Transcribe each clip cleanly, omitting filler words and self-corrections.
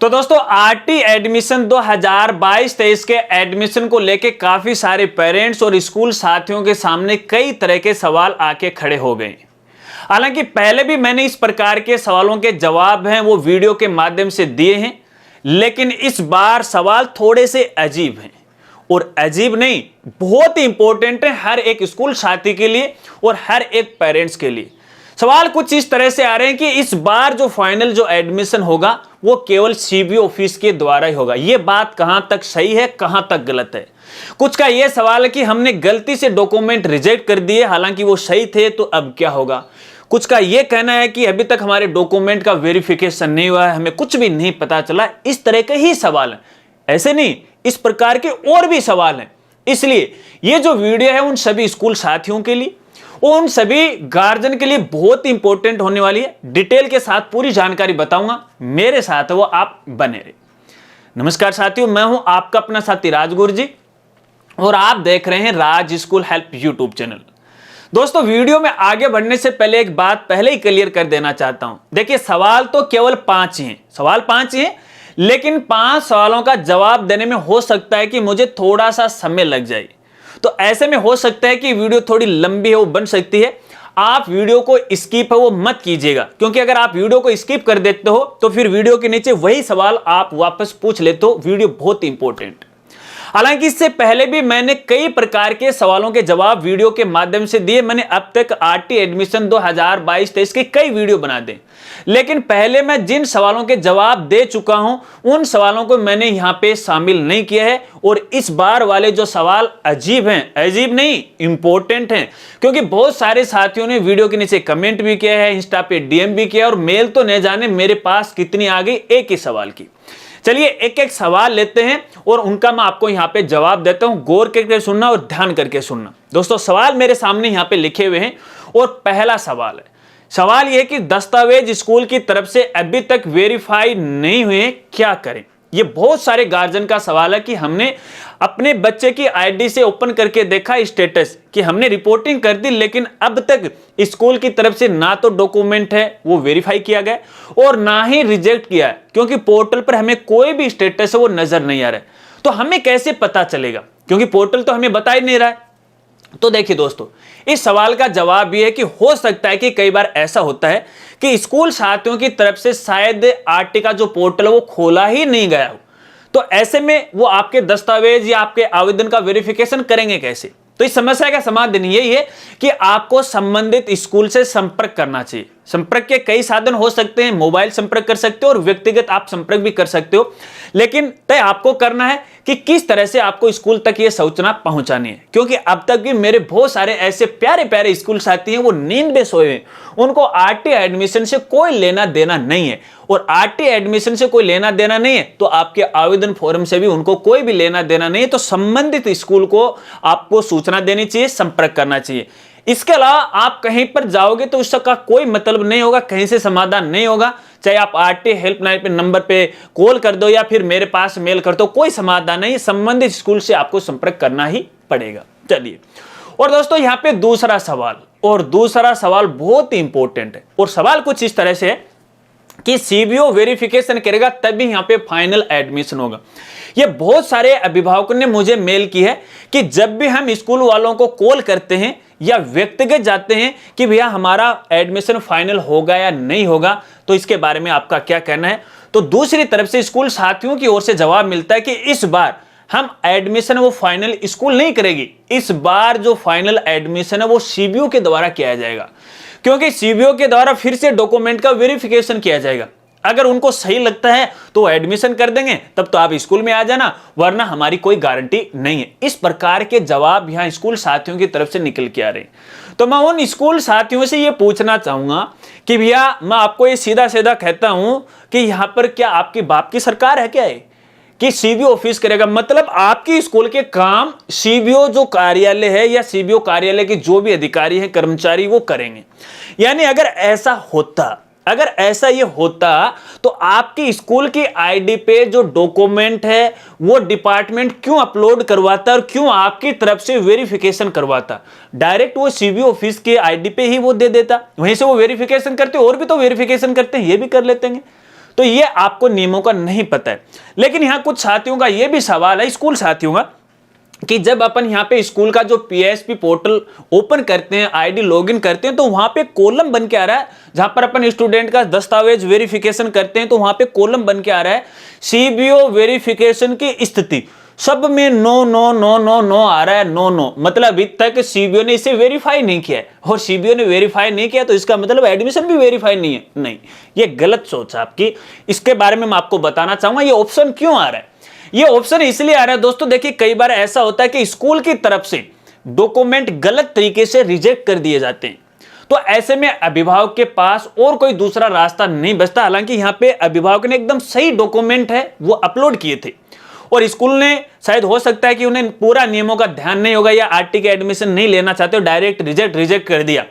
तो दोस्तों RT admission 2022-23 के एडमिशन को लेके काफी सारे पेरेंट्स और स्कूल साथियों के सामने कई तरह के सवाल आके खड़े हो गए। हालांकि पहले भी मैंने इस प्रकार के सवालों के जवाब हैं वो वीडियो के माध्यम से दिए हैं, लेकिन इस बार सवाल थोड़े से अजीब हैं। और अजीब नहीं, बहुत ही इंपॉर्टेंट है हर एक स्कूल साथी के लिए और हर एक पेरेंट्स के लिए। सवाल कुछ इस तरह से आ रहे हैं कि इस बार जो फाइनल जो एडमिशन होगा वो केवल सीबीओ ऑफिस के द्वारा ही होगा। ये बात कहां तक सही है, कहां तक गलत है। कुछ का ये सवाल है कि हमने गलती से डॉक्यूमेंट रिजेक्ट कर दिए, हालांकि वो सही थे, तो अब क्या होगा। कुछ का ये कहना है कि अभी तक हमारे डॉक्यूमेंट का वेरिफिकेशन नहीं हुआ है, हमें कुछ भी नहीं पता चला। इस तरह के ही सवाल है, ऐसे नहीं, इस प्रकार के और भी सवाल हैं। इसलिए ये जो वीडियो है उन सभी स्कूल साथियों के लिए, उन सभी गार्जियन के लिए बहुत इंपॉर्टेंट होने वाली है। डिटेल के साथ पूरी जानकारी बताऊंगा, मेरे साथ है वो आप बने रहे। नमस्कार साथियों, मैं हूं आपका अपना साथी राजगुरु जी और आप देख रहे हैं राज स्कूल हेल्प यूट्यूब चैनल। दोस्तों वीडियो में आगे बढ़ने से पहले एक बात पहले ही क्लियर कर देना चाहता हूं। देखिए सवाल तो केवल 5 ही हैं, सवाल 5 ही हैं, लेकिन 5 सवालों का जवाब देने में हो सकता है कि मुझे थोड़ा सा समय लग जाए। तो ऐसे में हो सकता है कि वीडियो थोड़ी लंबी है, वो बन सकती है। आप वीडियो को स्किप है वो मत कीजिएगा, क्योंकि अगर आप वीडियो को स्किप कर देते हो तो फिर वीडियो के नीचे वही सवाल आप वापस पूछ लेते हो। वीडियो बहुत इंपॉर्टेंट। हालांकि इससे पहले भी मैंने कई प्रकार के सवालों के जवाब वीडियो के माध्यम से दिए। मैंने अब तक आरटी एडमिशन 2022-23 के कई वीडियो बना दिए, लेकिन पहले मैं जिन सवालों के जवाब दे चुका हूं उन सवालों को मैंने यहां पे शामिल नहीं किया है। और इस बार वाले जो सवाल अजीब हैं, अजीब नहीं इंपॉर्टेंट हैं, क्योंकि बहुत सारे साथियों ने वीडियो के नीचे कमेंट भी किया है, इंस्टा पे डीएम भी किया और मेल तो न जाने मेरे पास कितनी आ गई एक ही सवाल की। चलिए एक एक सवाल लेते हैं और उनका मैं आपको यहां पे जवाब देता हूं। गौर करके सुनना और ध्यान करके सुनना। दोस्तों सवाल मेरे सामने यहां पे लिखे हुए हैं और पहला सवाल है, सवाल यह कि दस्तावेज स्कूल की तरफ से अभी तक वेरीफाई नहीं हुए, क्या करें। ये बहुत सारे गार्जियन का सवाल है कि हमने अपने बच्चे की आईडी से ओपन करके देखा स्टेटस कि हमने रिपोर्टिंग कर दी, लेकिन अब तक स्कूल की तरफ से ना तो डॉक्यूमेंट है वो वेरीफाई किया गया और ना ही रिजेक्ट किया है, क्योंकि पोर्टल पर हमें कोई भी स्टेटस है वो नजर नहीं आ रहा है। तो हमें कैसे पता चलेगा, क्योंकि पोर्टल तो हमें बता ही नहीं रहा है। तो देखिए दोस्तों, इस सवाल का जवाब यह है कि हो सकता है कि कई बार ऐसा होता है कि स्कूल साथियों की तरफ से शायद आरटी का जो पोर्टल है वो खोला ही नहीं गया हो। तो ऐसे में वो आपके दस्तावेज या आपके आवेदन का वेरिफिकेशन करेंगे कैसे। तो इस समस्या का समाधान यही है कि आपको संबंधित स्कूल से संपर्क करना चाहिए। संपर्क के कई साधन हो सकते हैं, मोबाइल संपर्क कर सकते हो और व्यक्तिगत आप संपर्क भी कर सकते हो, लेकिन तय आपको करना है कि किस तरह से आपको स्कूल तक ये सूचना पहुंचानी है। क्योंकि अब तक भी मेरे बहुत सारे ऐसे प्यारे प्यारे स्कूल साथी हैं वो नींद में सोए हैं, उनको आरटी एडमिशन से कोई लेना देना नहीं है। और आरटी एडमिशन से कोई लेना देना नहीं है तो आपके आवेदन फॉर्म से भी उनको कोई भी लेना देना नहीं है। तो संबंधित स्कूल को आपको सूचना देनी चाहिए, संपर्क करना चाहिए। इसके अलावा आप कहीं पर जाओगे तो उसका कोई मतलब नहीं होगा, कहीं से समाधान नहीं होगा। चाहे आप आरटी हेल्पलाइन पे नंबर पे कॉल कर दो या फिर मेरे पास मेल कर दो, कोई समाधान नहीं। संबंधित स्कूल से आपको संपर्क करना ही पड़ेगा। चलिए, और दोस्तों यहाँ पे दूसरा सवाल बहुत ही इंपॉर्टेंट है। और सवाल कुछ इस तरह से है कि सीबीओ वेरिफिकेशन करेगा तभी यहां पे फाइनल एडमिशन होगा। ये बहुत सारे अभिभावकों ने मुझे मेल की है कि जब भी हम स्कूल वालों को कॉल करते हैं या व्यक्तिगत जाते हैं कि भैया हमारा एडमिशन फाइनल होगा या नहीं होगा, तो इसके बारे में आपका क्या कहना है। तो दूसरी तरफ से स्कूल साथियों की ओर से जवाब मिलता है कि इस बार हम एडमिशन वो फाइनल स्कूल नहीं करेगी, इस बार जो फाइनल एडमिशन है वो सीबीओ के द्वारा किया जाएगा, क्योंकि सीबीओ के द्वारा फिर से डॉक्यूमेंट का वेरिफिकेशन किया जाएगा। अगर उनको सही लगता है तो एडमिशन कर देंगे, तब तो आप स्कूल में आ जाना, वरना हमारी कोई गारंटी नहीं है। इस प्रकार के जवाब यहां स्कूल साथियों की तरफ से निकल के आ रहे हैं। तो मैं उन स्कूल साथियों से ये पूछना चाहूंगा कि भैया मैं आपको ये सीधा सीधा कहता हूं कि यहां पर क्या आपके बाप की सरकार है क्या है कि सीबीओ ऑफिस करेगा। मतलब आपकी स्कूल के काम सीबीओ जो कार्यालय है या सीबीओ कार्यालय के जो भी अधिकारी हैं, कर्मचारी, वो करेंगे। यानी अगर ऐसा ये होता तो आपकी स्कूल की आईडी पे जो डॉक्यूमेंट है वो डिपार्टमेंट क्यों अपलोड करवाता और क्यों आपकी तरफ से वेरिफिकेशन करवाता। डायरेक्ट वो सीबीओ ऑफिस के आईडी पे ही वो दे देता, वहीं से वो वेरिफिकेशन करते। और भी तो वेरिफिकेशन करते हैं, ये भी कर लेते हैं। तो ये आपको नियमों का नहीं पता है। लेकिन यहां कुछ साथियों का ये भी सवाल है, स्कूल साथियों का, कि जब अपन यहाँ पे स्कूल का जो पीएसपी पोर्टल ओपन करते हैं, आईडी लॉगिन करते हैं, तो वहां पे कॉलम बन के आ रहा है, जहां पर अपन स्टूडेंट का दस्तावेज वेरिफिकेशन करते हैं, तो वहां पे कॉलम बन के आ रहा है सीबीओ वेरिफिकेशन की स्थिति, सब में no no no no no आ रहा है, नो नो, मतलब अभी तक सीबीओ ने इसे वेरीफाई नहीं किया है, और सीबीओ ने वेरीफाई नहीं किया तो इसका मतलब एडमिशन भी वेरीफाई नहीं है। नहीं, ये गलत सोच है आपकी। इसके बारे में मैं आपको बताना चाहूंगा ये ऑप्शन क्यों आ रहा है। ये ऑप्शन इसलिए आ रहा है दोस्तों, देखिए कई बार ऐसा होता है कि स्कूल की तरफ से डॉक्यूमेंट गलत तरीके से रिजेक्ट कर दिए जाते हैं, तो ऐसे में अभिभावक के पास और कोई दूसरा रास्ता नहीं बचता। हालांकि यहाँ पे अभिभावक ने एकदम सही डॉक्यूमेंट है वो अपलोड किए थे, और स्कूल ने शायद हो सकता है कि उन्हें पूरा नियमों का ध्यान नहीं होगा, या आरटी के एडमिशन नहीं लेना चाहते हो, डायरेक्ट रिजेक्ट कर दिया।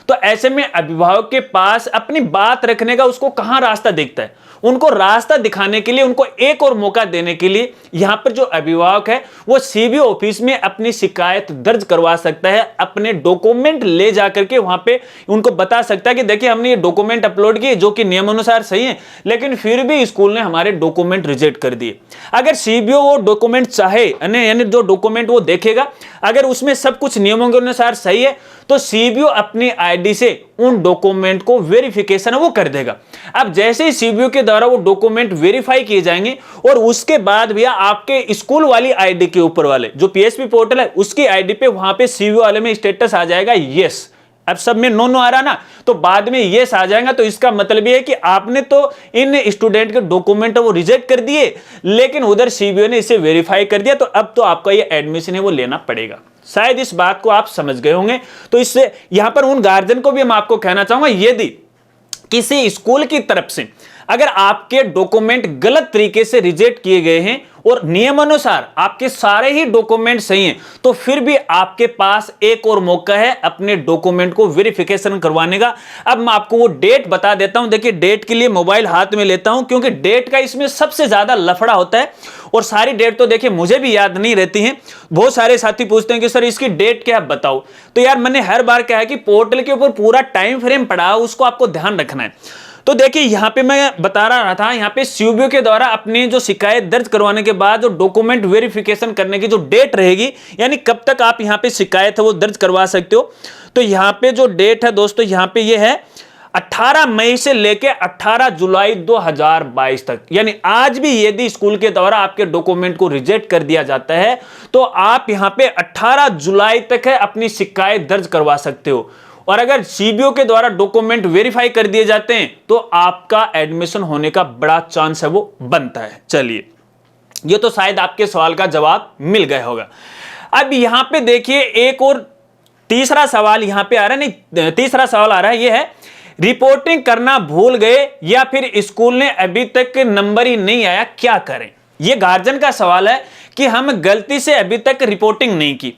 तो ऐसे में अभिभावक के पास अपनी बात रखने का उसको कहां रास्ता दिखता है। उनको रास्ता दिखाने के लिए, उनको एक और मौका देने के लिए यहां पर जो अभिभावक है वो सीबीओ ऑफिस में अपनी शिकायत दर्ज करवा सकता है, अपने डॉक्यूमेंट ले जाकर के वहां पे उनको बता सकता है कि देखिए हमने ये डॉक्यूमेंट अपलोड किए जो कि नियमानुसार सही है, लेकिन फिर भी स्कूल ने हमारे डॉक्यूमेंट रिजेक्ट कर दिए। अगर सीबीओ वो डॉक्यूमेंट चाहे, यानी जो डॉक्यूमेंट वो देखेगा, अगर उसमें सब कुछ नियमों के अनुसार सही है, तो सीबीओ अपनी आईडी से उन डॉक्यूमेंट को वेरिफिकेशन वो कर देगा। अब जैसे ही सीबीओ के द्वारा वो डॉक्यूमेंट वेरीफाई किए जाएंगे, और उसके बाद भैया आपके स्कूल वाली आईडी के ऊपर वाले जो पीएसपी पोर्टल है उसकी आईडी पे वहां पे सीबीओ वाले में स्टेटस आ जाएगा यस। अब सब में नो नो आ रहा ना, तो बाद में यस आ जाएगा, तो इसका मतलब ये है कि आपने तो इन स्टूडेंट के डॉक्यूमेंट वो रिजेक्ट कर दिए, लेकिन उधर सीबीओ ने इसे वेरीफाई कर दिया, तो अब तो आपका ये एडमिशन है वो लेना पड़ेगा। शायद इस बात को आप समझ गए होंगे। तो इससे यहां पर उन गार्जियन को भी मैं आपको कहना चाहूंगा, यदि किसी स्कूल की तरफ से अगर आपके डॉक्यूमेंट गलत तरीके से रिजेक्ट किए गए हैं और नियमानुसार आपके सारे ही डॉक्यूमेंट सही हैं, तो फिर भी आपके पास एक और मौका है अपने डॉक्यूमेंट को वेरिफिकेशन करवाने का। अब मैं आपको वो डेट बता देता हूं। देखिए डेट के लिए मोबाइल हाथ में लेता हूं, क्योंकि डेट का इसमें सबसे ज्यादा लफड़ा होता है, और सारी डेट तो देखिए मुझे भी याद नहीं रहती हैं। बहुत सारे साथी पूछते हैं कि सर इसकी डेट क्या बताओ, तो यार मैंने हर बार कहा है कि पोर्टल के ऊपर पूरा टाइम फ्रेम पड़ा है, उसको आपको ध्यान रखना है। तो देखिए यहां पे मैं बता रहा था, यहां पे सीबीओ के द्वारा अपनी जो शिकायत दर्ज करवाने के बाद जो डॉक्यूमेंट वेरिफिकेशन करने की जो डेट रहेगी, यानी कब तक आप यहां पे शिकायत है वो दर्ज करवा सकते हो, तो यहां पे जो डेट है दोस्तों, यहां पे ये है 18 मई से लेके 18 जुलाई 2022 तक। यानी आज भी यदि स्कूल के द्वारा आपके डॉक्यूमेंट को रिजेक्ट कर दिया जाता है, तो आप यहां पे 18 जुलाई तक है अपनी शिकायत दर्ज करवा सकते हो। और अगर सीबीओ के द्वारा डॉक्यूमेंट वेरीफाई कर दिए जाते हैं, तो आपका एडमिशन होने का बड़ा चांस है वो बनता है। चलिए, ये तो शायद आपके सवाल का जवाब मिल गया होगा। अब यहां पे देखिए एक और तीसरा सवाल यहां पे आ रहा है, नहीं तीसरा सवाल आ रहा है, ये है रिपोर्टिंग करना भूल गए या फिर स्कूल ने अभी तक नंबर ही नहीं आया, क्या करें। यह गार्जियन का सवाल है कि हम गलती से अभी तक रिपोर्टिंग नहीं की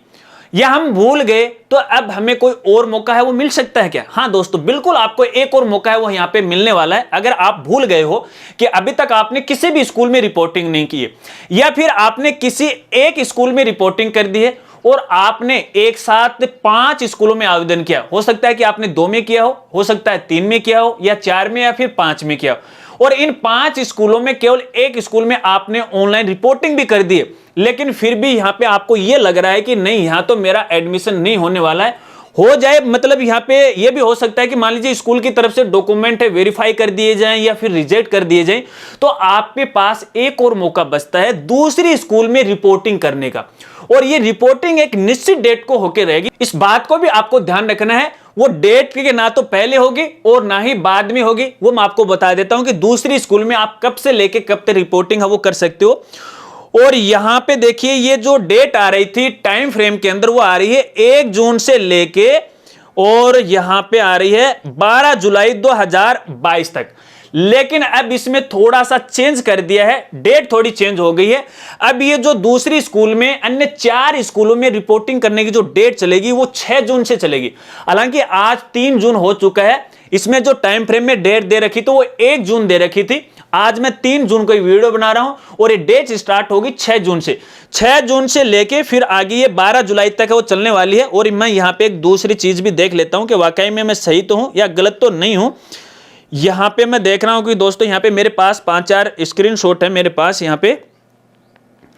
या हम भूल गए, तो अब हमें कोई और मौका है वो मिल सकता है क्या। हाँ दोस्तों, बिल्कुल आपको एक और मौका है वो यहां पे मिलने वाला है। अगर आप भूल गए हो कि अभी तक आपने किसी भी स्कूल में रिपोर्टिंग नहीं की है, या फिर आपने किसी एक स्कूल में रिपोर्टिंग कर दी है और आपने एक साथ 5 स्कूलों में आवेदन किया, हो सकता है कि आपने 2 में किया हो सकता है 3 में किया हो, या 4 में, या फिर 5 में किया हो, और इन 5 स्कूलों में केवल एक स्कूल में आपने ऑनलाइन रिपोर्टिंग भी कर दी है, लेकिन फिर भी यहां पे आपको यह लग रहा है कि नहीं, यहां तो मेरा एडमिशन नहीं होने वाला है, हो जाए, मतलब यहां पे यह भी हो सकता है कि मान लीजिए स्कूल की तरफ से डॉक्यूमेंट है वेरीफाई कर दिए जाएं या फिर रिजेक्ट कर दिए जाएं, तो आपके पास एक और मौका बचता है दूसरी स्कूल में रिपोर्टिंग करने का, और ये रिपोर्टिंग एक निश्चित डेट को होकर रहेगी। इस बात को भी आपको ध्यान रखना है, वो डेट के ना तो पहले होगी और ना ही बाद में होगी। वो मैं आपको बता देता हूं कि दूसरी स्कूल में आप कब से लेके कब तक रिपोर्टिंग है वो कर सकते हो। और यहां पे देखिए ये जो डेट आ रही थी टाइम फ्रेम के अंदर, वो आ रही है 1 जून से लेके, और यहां पे आ रही है 12 जुलाई 2022 तक। लेकिन अब इसमें थोड़ा सा चेंज कर दिया है, डेट थोड़ी चेंज हो गई है। अब ये जो दूसरी स्कूल में अन्य 4 स्कूलों में रिपोर्टिंग करने की जो डेट चलेगी वो 6 जून से चलेगी। हालांकि आज 3 जून हो चुका है, इसमें जो टाइम फ्रेम में डेट दे रखी तो वो 1 जून दे रखी थी। आज मैं 3 जून को वीडियो बना रहा हूं और ये डेट स्टार्ट होगी 6 जून से। 6 जून से लेके फिर आगे ये 12 जुलाई तक है वो चलने वाली है। और मैं यहां पे एक दूसरी चीज भी देख लेता हूं कि वाकई में मैं सही तो हूं या गलत तो नहीं हूं। यहां पे मैं देख रहा हूं कि दोस्तों यहां पे मेरे पास 5-4 स्क्रीनशॉट है मेरे पास यहां पे।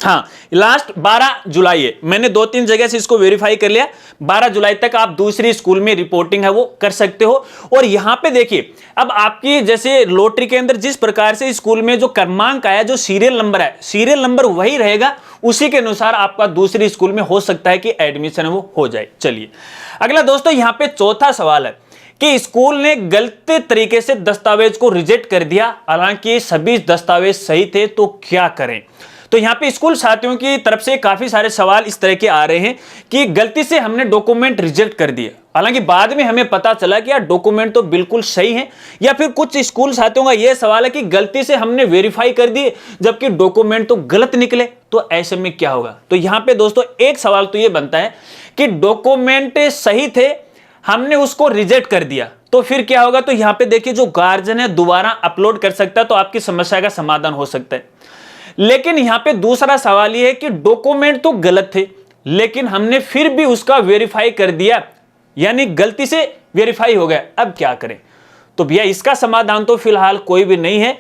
हाँ, लास्ट 12 जुलाई है, मैंने 2-3 जगह से इसको वेरीफाई कर लिया। 12 जुलाई तक आप दूसरी स्कूल में रिपोर्टिंग है वो कर सकते हो। और यहां पे देखिए, अब आपकी जैसे लॉटरी के अंदर जिस प्रकार से स्कूल में जो क्रमांक आया, जो सीरियल नंबर है, सीरियल नंबर वही रहेगा, उसी के अनुसार आपका दूसरी स्कूल में हो सकता है कि एडमिशन वो हो जाए। चलिए अगला दोस्तों, यहां पे चौथा सवाल है कि स्कूल ने गलत तरीके से दस्तावेज को रिजेक्ट कर दिया, हालांकि सभी दस्तावेज सही थे, तो क्या करें। तो यहां पे स्कूल साथियों की तरफ से काफी सारे सवाल इस तरह के आ रहे हैं कि गलती से हमने डॉक्यूमेंट रिजेक्ट कर दिए, हालांकि बाद में हमें पता चला कि यार डॉक्यूमेंट तो बिल्कुल सही है। या फिर कुछ स्कूल साथियों का यह सवाल है कि गलती से हमने वेरीफाई कर दिए जबकि डॉक्यूमेंट तो गलत निकले, तो ऐसे में क्या होगा। तो यहां पे दोस्तों एक सवाल तो यह बनता है कि डॉक्यूमेंट सही थे, हमने उसको रिजेक्ट कर दिया, तो फिर क्या होगा। तो यहां पे देखिए, जो गार्जियन है दोबारा अपलोड कर सकता है, तो आपकी समस्या का समाधान हो सकता है। लेकिन यहां पे दूसरा सवाल यह है कि डॉक्यूमेंट तो गलत थे, लेकिन हमने फिर भी उसका वेरीफाई कर दिया, यानी गलती से वेरीफाई हो गया, अब क्या करें। तो भैया इसका समाधान तो फिलहाल कोई भी नहीं है।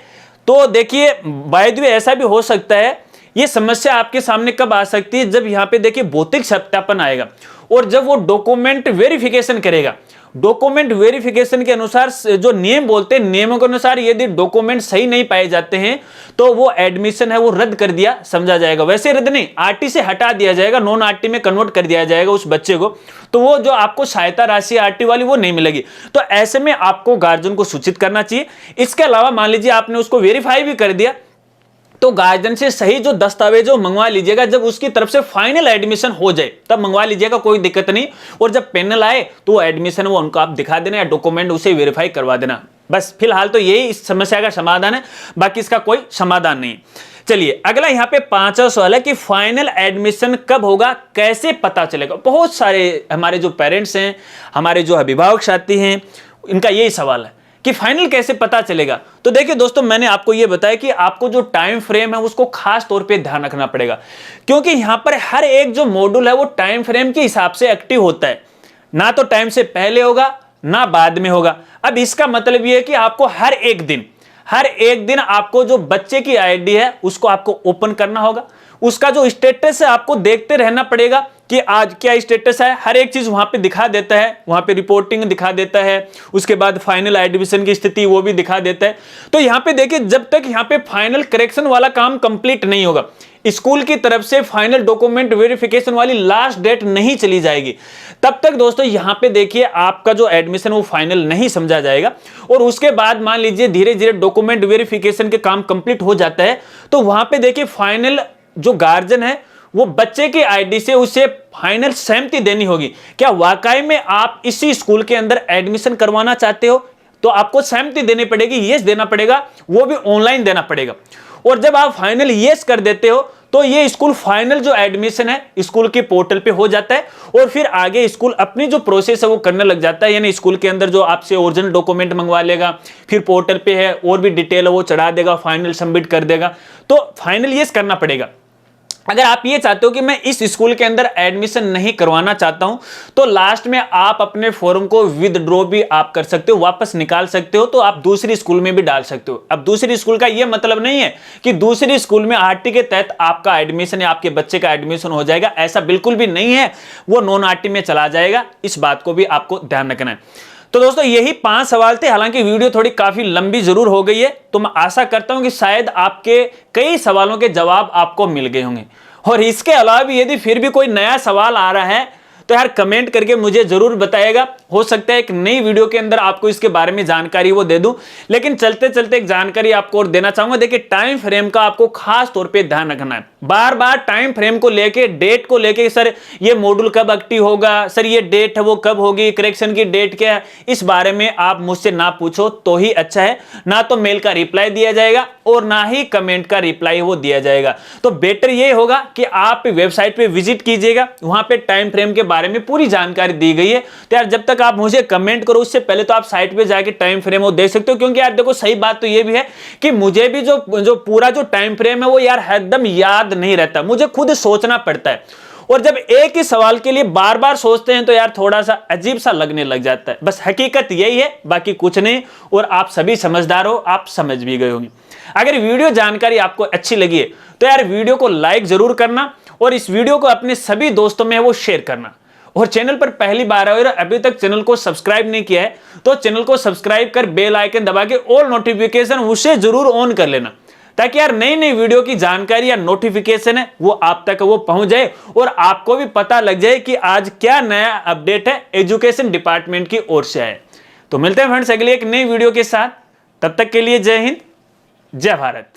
तो देखिए बाय द वे ऐसा भी हो सकता है, यह समस्या आपके सामने कब आ सकती है, जब यहां पे देखिए भौतिक सत्यापन आएगा और जब वो डॉक्यूमेंट वेरिफिकेशन करेगा। डॉक्यूमेंट वेरिफिकेशन के अनुसार जो नियम बोलते हैं, नियमों के अनुसार यदि डॉक्यूमेंट सही नहीं पाए जाते हैं तो वो एडमिशन है वो रद्द कर दिया समझा जाएगा। वैसे रद्द नहीं, आरटी से हटा दिया जाएगा, नॉन आरटी में कन्वर्ट कर दिया जाएगा उस बच्चे को। तो वो जो आपको सहायता राशि आरटी वाली वो नहीं मिलेगी। तो ऐसे में आपको गार्जियन को सूचित करना चाहिए। इसके अलावा मान लीजिए आपने उसको वेरीफाई भी कर दिया, तो गार्जियन से सही जो दस्तावेज मंगवा लीजिएगा, जब उसकी तरफ से फाइनल एडमिशन हो जाए तब मंगवा लीजिएगा, कोई दिक्कत नहीं। और जब पैनल आए तो एडमिशन वो उनको आप दिखा देना या डॉक्यूमेंट उसे वेरीफाई करवा देना। बस फिलहाल तो यही इस समस्या का समाधान है, बाकी इसका कोई समाधान नहीं। चलिए अगला यहाँ पे 5वां सवाल है कि फाइनल एडमिशन कब होगा, कैसे पता चलेगा। बहुत सारे हमारे जो पेरेंट्स हैं, हमारे जो अभिभावक साथी हैं, इनका यही सवाल है कि फाइनल कैसे पता चलेगा। तो देखिए दोस्तों, मैंने आपको यह बताया कि आपको जो टाइम फ्रेम है उसको खास तौर पे ध्यान रखना पड़ेगा, क्योंकि यहां पर हर एक जो मॉड्यूल है वो टाइम फ्रेम के हिसाब से एक्टिव होता है, ना तो टाइम से पहले होगा ना बाद में होगा। अब इसका मतलब यह है कि आपको हर एक दिन आपको जो बच्चे की आईडी है उसको आपको ओपन करना होगा, उसका जो स्टेटस है आपको देखते रहना पड़ेगा कि आज क्या स्टेटस है। हर एक चीज वहां पे दिखा देता है, वहां पे रिपोर्टिंग दिखा देता है, उसके बाद फाइनल एडमिशन की स्थिति वो भी दिखा देता है। तो यहां पे देखिए, जब तक यहां पे फाइनल करेक्शन वाला काम कंप्लीट नहीं होगा, स्कूल की तरफ से फाइनल डॉक्यूमेंट वेरिफिकेशन वाली लास्ट डेट नहीं चली जाएगी, तब तक दोस्तों यहां पे देखिए आपका जो एडमिशन वो फाइनल नहीं समझा जाएगा। और उसके बाद मान लीजिए धीरे धीरे डॉक्यूमेंट वेरिफिकेशन के काम कंप्लीट हो जाता है, तो वहां पे देखिए फाइनल जो गार्जियन है वो बच्चे की आईडी से उसे फाइनल सहमति देनी होगी। क्या वाकई में आप इसी स्कूल के अंदर एडमिशन करवाना चाहते हो, तो आपको सहमति देनी पड़ेगी, यस देना पड़ेगा, वो भी ऑनलाइन देना पड़ेगा। और जब आप फाइनल यस कर देते हो तो ये स्कूल फाइनल जो एडमिशन है स्कूल के पोर्टल पे हो जाता है, और फिर आगे स्कूल अपनी जो प्रोसेस है वो करने लग जाता है। यानी स्कूल के अंदर जो आपसे ओरिजिनल डॉक्यूमेंट मंगवा लेगा, फिर पोर्टल पे है और भी डिटेल है वो चढ़ा देगा, फाइनल सबमिट कर देगा। तो फाइनल यस करना पड़ेगा। अगर आप ये चाहते हो कि मैं इस स्कूल के अंदर एडमिशन नहीं करवाना चाहता हूं, तो लास्ट में आप अपने फॉर्म को विदड्रॉ भी आप कर सकते हो, वापस निकाल सकते हो, तो आप दूसरी स्कूल में भी डाल सकते हो। अब दूसरी स्कूल का ये मतलब नहीं है कि दूसरी स्कूल में आरटी के तहत आपका एडमिशन या आपके बच्चे का एडमिशन हो जाएगा, ऐसा बिल्कुल भी नहीं है, वो नॉन आरटी में चला जाएगा। इस बात को भी आपको ध्यान रखना है। तो दोस्तों यही 5 सवाल थे, हालांकि वीडियो थोड़ी काफी लंबी जरूर हो गई है, तो मैं आशा करता हूं कि शायद आपके कई सवालों के जवाब आपको मिल गए होंगे। और इसके अलावा भी यदि फिर भी कोई नया सवाल आ रहा है तो यार कमेंट करके मुझे जरूर बताइएगा, हो सकता है एक नई वीडियो के अंदर आपको इसके बारे में जानकारी वो दे दूं। लेकिन चलते चलते एक जानकारी आपको और देना चाहूंगा। देखिए टाइम फ्रेम का आपको खास तौर पे ध्यान रखना है। बार बार टाइम फ्रेम को लेके, डेट को लेके, सर ये मॉड्यूल कब एक्टिव होगा, सर ये डेट है वो कब होगी, करेक्शन की डेट क्या है, इस बारे में आप मुझसे ना पूछो तो ही अच्छा है। ना तो मेल का रिप्लाई दिया जाएगा और ना ही कमेंट का रिप्लाई वो दिया जाएगा। तो बेटर ये होगा कि आप वेबसाइट पे विजिट कीजिएगा, वहां पे टाइम फ्रेम के बारे में पूरी जानकारी दी गई है। तो यार जब तक आप मुझे कमेंट करो उससे पहले तो आप साइट पे जाके टाइम फ्रेम वो देख सकते हो। क्योंकि यार देखो सही बात तो ये भी है कि मुझे भी जो पूरा जो टाइम फ्रेम है वो यार एकदम याद नहीं रहता, मुझे खुद सोचना पड़ता है। और जब एक ही सवाल के लिए बार बार सोचते हैं तो यार थोड़ा सा अजीब सा लगने लग जाता है। बस हकीकत यही है, बाकी कुछ नहीं। और आप सभी समझदार हो, आप समझ भी गए होंगे। अगर वीडियो जानकारी आपको अच्छी लगी है तो यार वीडियो को लाइक जरूर करना और इस वीडियो को अपने सभी दोस्तों में वो शेयर करना। और चैनल पर पहली बार आए और अभी तक चैनल को सब्सक्राइब नहीं किया है तो चैनल को सब्सक्राइब कर बेल आइकन दबा के ऑल नोटिफिकेशन उसे जरूर ऑन कर लेना, ताकि यार नई नई वीडियो की जानकारी या नोटिफिकेशन है वो आप तक वो पहुंच जाए और आपको भी पता लग जाए कि आज क्या नया अपडेट है एजुकेशन डिपार्टमेंट की ओर से आए। तो मिलते हैं फ्रेंड्स अगली एक नई वीडियो के साथ, तब तक के लिए जय हिंद, जय भारत।